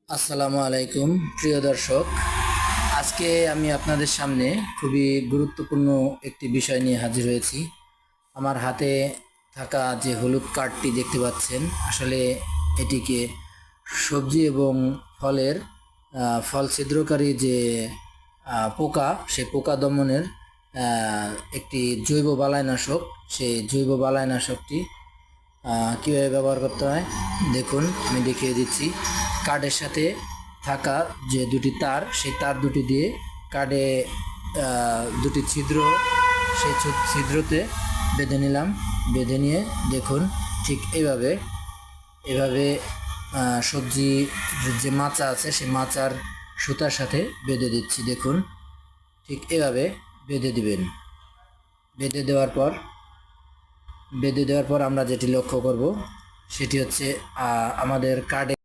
আসসালামু আলাইকুম প্রিয় দর্শক। আজকে আমি আপনাদের সামনে খুবই গুরুত্বপূর্ণ একটি বিষয় নিয়ে হাজির হয়েছি। আমার হাতে থাকা যে হলুদ কার্ডটি দেখতে পাচ্ছেন, আসলে এটিকে সবজি এবং ফলের ফল ছিদ্রকারী যে পোকা, সেই পোকা দমনের একটি জৈব বালাইনাশক। সেই জৈব বালাইনাশকটি কীভাবে ব্যবহার করতে হয় দেখুন, আমি দেখিয়ে দিচ্ছি। কার্ডের সাথে থাকা যে দুটি তার, সেই তার দুটি দিয়ে কার্ডে দুটি ছিদ্র, সেই ছিদ্রতে বেঁধে নিলাম। বেঁধে নিয়ে দেখুন, ঠিক এইভাবে এভাবে সবজি যে মাচা আছে, সেই মাচার সুতার সাথে বেঁধে দিচ্ছি। দেখুন, ঠিক এভাবে বেঁধে দিবেন। বেঁধে দেওয়ার পর আমরা যেটি লক্ষ্য করব সেটি হচ্ছে আমাদের কার্ডে